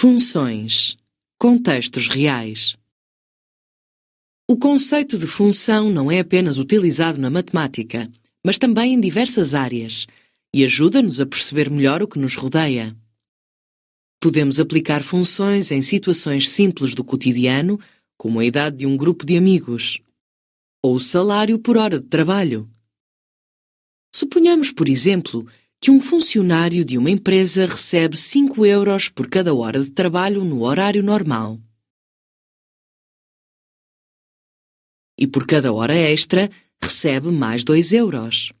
Funções. Contextos reais. O conceito de função não é apenas utilizado na matemática, mas também em diversas áreas, e ajuda-nos a perceber melhor o que nos rodeia. Podemos aplicar funções em situações simples do cotidiano, como a idade de um grupo de amigos, ou o salário por hora de trabalho. Suponhamos, por exemplo, que um funcionário de uma empresa recebe 5 euros por cada hora de trabalho no horário normal. E por cada hora extra, recebe mais 2 euros.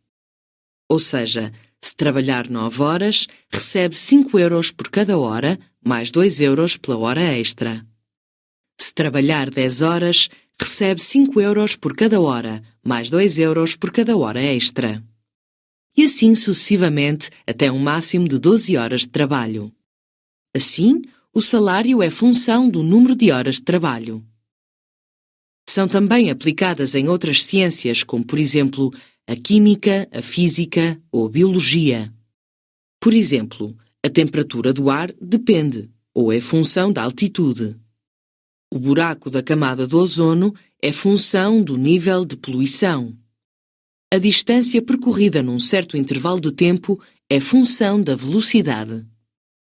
Ou seja, se trabalhar 9 horas, recebe 5 euros por cada hora, mais 2 euros pela hora extra. Se trabalhar 10 horas, recebe 5 euros por cada hora, mais 2 euros por cada hora extra. E assim sucessivamente até um máximo de 12 horas de trabalho. Assim, o salário é função do número de horas de trabalho. São também aplicadas em outras ciências, como por exemplo a química, a física ou a biologia. Por exemplo, a temperatura do ar depende, ou é função da altitude. O buraco da camada de ozono é função do nível de poluição. A distância percorrida num certo intervalo de tempo é função da velocidade.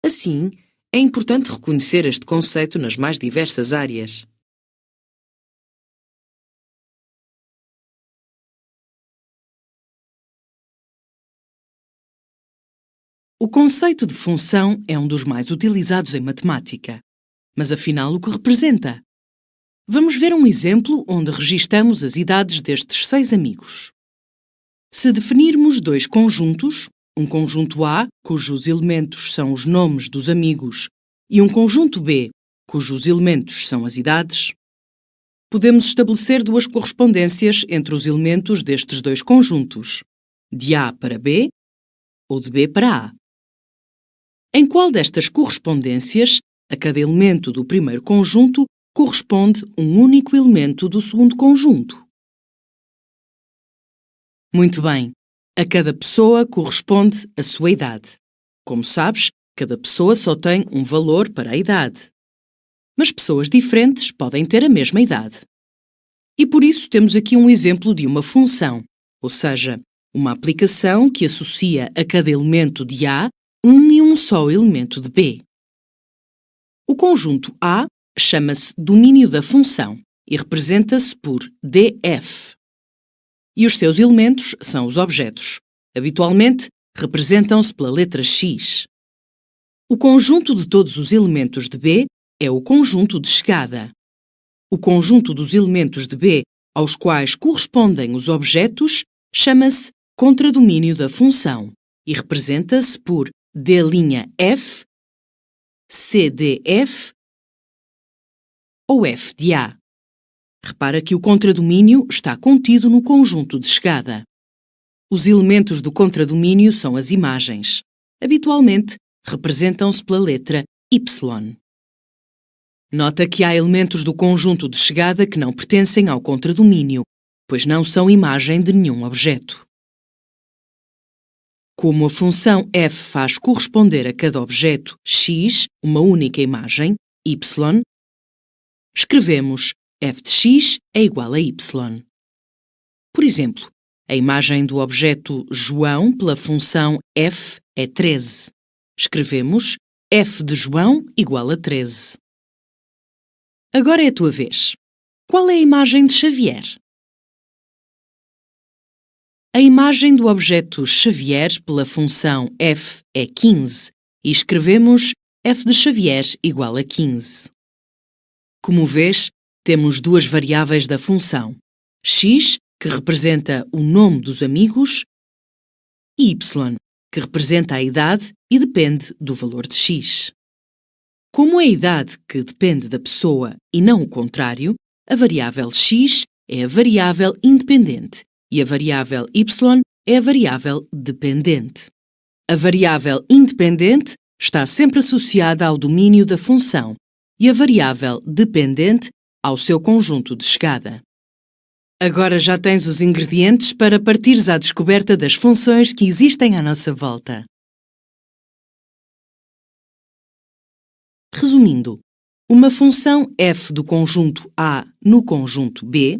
Assim, é importante reconhecer este conceito nas mais diversas áreas. O conceito de função é um dos mais utilizados em matemática. Mas afinal, o que representa? Vamos ver um exemplo onde registamos as idades destes 6 amigos. Se definirmos dois conjuntos, um conjunto A, cujos elementos são os nomes dos amigos, e um conjunto B, cujos elementos são as idades, podemos estabelecer duas correspondências entre os elementos destes dois conjuntos, de A para B ou de B para A. Em qual destas correspondências, a cada elemento do primeiro conjunto corresponde um único elemento do segundo conjunto? Muito bem, a cada pessoa corresponde a sua idade. Como sabes, cada pessoa só tem um valor para a idade. Mas pessoas diferentes podem ter a mesma idade. E por isso temos aqui um exemplo de uma função, ou seja, uma aplicação que associa a cada elemento de A um e um só elemento de B. O conjunto A chama-se domínio da função e representa-se por DF. E os seus elementos são os objetos. Habitualmente, representam-se pela letra X. O conjunto de todos os elementos de B é o conjunto de chegada. O conjunto dos elementos de B aos quais correspondem os objetos chama-se contradomínio da função e representa-se por D'F, CDF ou F de A. Repara que o contradomínio está contido no conjunto de chegada. Os elementos do contradomínio são as imagens. Habitualmente, representam-se pela letra Y. Nota que há elementos do conjunto de chegada que não pertencem ao contradomínio, pois não são imagem de nenhum objeto. Como a função f faz corresponder a cada objeto x uma única imagem, y, escrevemos f de x é igual a y. Por exemplo, a imagem do objeto João pela função f é 13. Escrevemos f de João igual a 13. Agora é a tua vez. Qual é a imagem de Xavier? A imagem do objeto Xavier pela função f é 15 e escrevemos f de Xavier igual a 15. Como vês, temos duas variáveis da função, x, que representa o nome dos amigos, e y, que representa a idade e depende do valor de x. Como é a idade que depende da pessoa e não o contrário, a variável x é a variável independente e a variável y é a variável dependente. A variável independente está sempre associada ao domínio da função e a variável dependente ao seu conjunto de chegada. Agora já tens os ingredientes para partires à descoberta das funções que existem à nossa volta. Resumindo, uma função f do conjunto A no conjunto B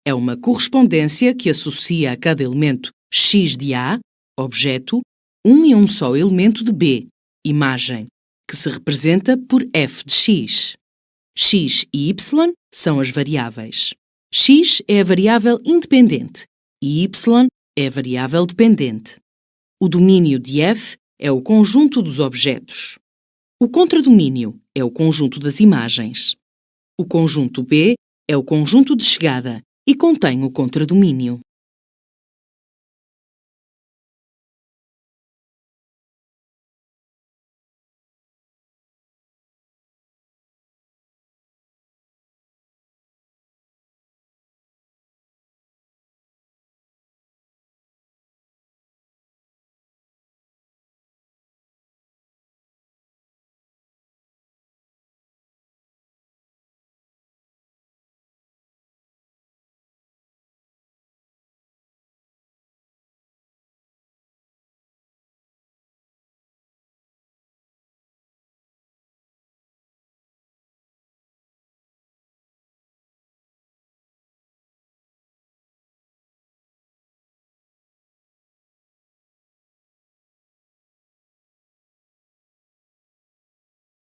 é uma correspondência que associa a cada elemento x de A, objeto, um e um só elemento de B, imagem, que se representa por f de x. X e y são as variáveis. X é a variável independente e y é a variável dependente. O domínio de f é o conjunto dos objetos. O contradomínio é o conjunto das imagens. O conjunto B é o conjunto de chegada e contém o contradomínio.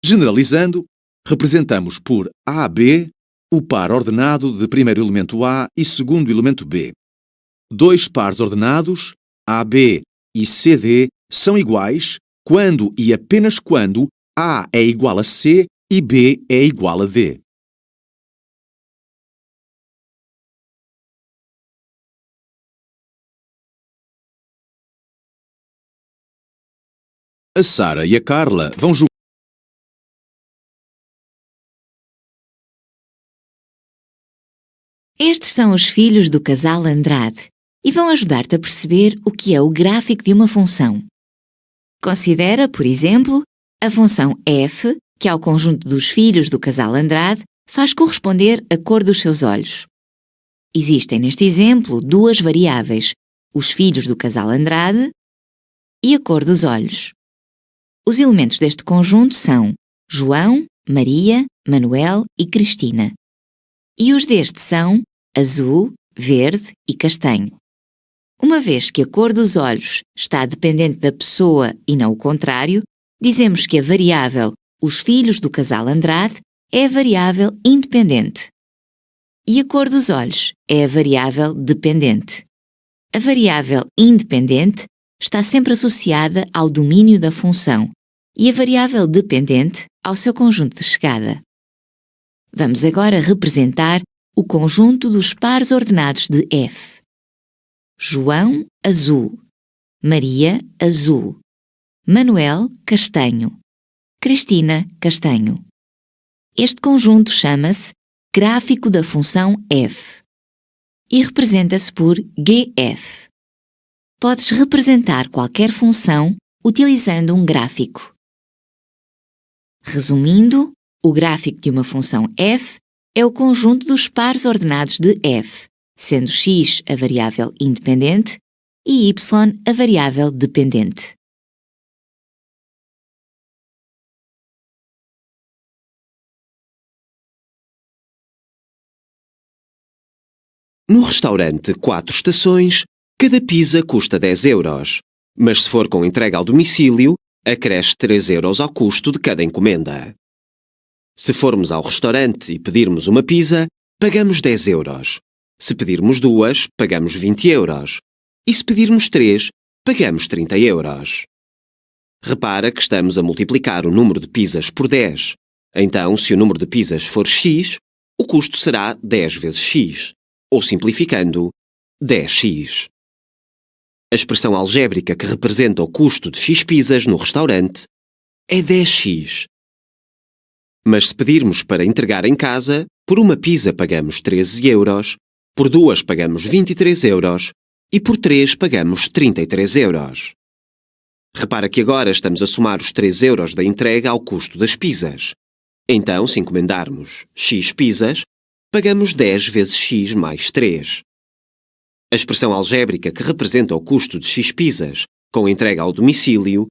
Generalizando, representamos por AB o par ordenado de primeiro elemento A e segundo elemento B. Dois pares ordenados, AB e CD, são iguais quando e apenas quando A é igual a C e B é igual a D. A Sara e a Carla vão jogar. Estes são os filhos do casal Andrade e vão ajudar-te a perceber o que é o gráfico de uma função. Considera, por exemplo, a função f, que ao conjunto dos filhos do casal Andrade faz corresponder a cor dos seus olhos. Existem neste exemplo duas variáveis, os filhos do casal Andrade e a cor dos olhos. Os elementos deste conjunto são João, Maria, Manuel e Cristina. E os deste são azul, verde e castanho. Uma vez que a cor dos olhos está dependente da pessoa e não o contrário, dizemos que a variável os filhos do casal Andrade é a variável independente. E a cor dos olhos é a variável dependente. A variável independente está sempre associada ao domínio da função e a variável dependente ao seu conjunto de chegada. Vamos agora representar o conjunto dos pares ordenados de f. João, azul. Maria, azul. Manuel, castanho. Cristina, castanho. Este conjunto chama-se gráfico da função f e representa-se por GF. Podes representar qualquer função utilizando um gráfico. Resumindo, o gráfico de uma função f é o conjunto dos pares ordenados de f, sendo x a variável independente e y a variável dependente. No restaurante 4 Estações, cada pizza custa 10 euros, mas se for com entrega ao domicílio, acresce 3 euros ao custo de cada encomenda. Se formos ao restaurante e pedirmos uma pizza, pagamos 10 euros. Se pedirmos duas, pagamos 20 euros. E se pedirmos 3, pagamos 30 euros. Repara que estamos a multiplicar o número de pizzas por 10. Então, se o número de pizzas for x, o custo será 10 vezes x. Ou simplificando, 10x. A expressão algébrica que representa o custo de x pizzas no restaurante é 10x. Mas se pedirmos para entregar em casa, por uma pizza pagamos 13 euros, por duas pagamos 23 euros e por 3 pagamos 33 euros. Repara que agora estamos a somar os 3 euros da entrega ao custo das pizzas. Então, se encomendarmos x pizzas, pagamos 10 vezes x mais 3. A expressão algébrica que representa o custo de x pizzas com entrega ao domicílio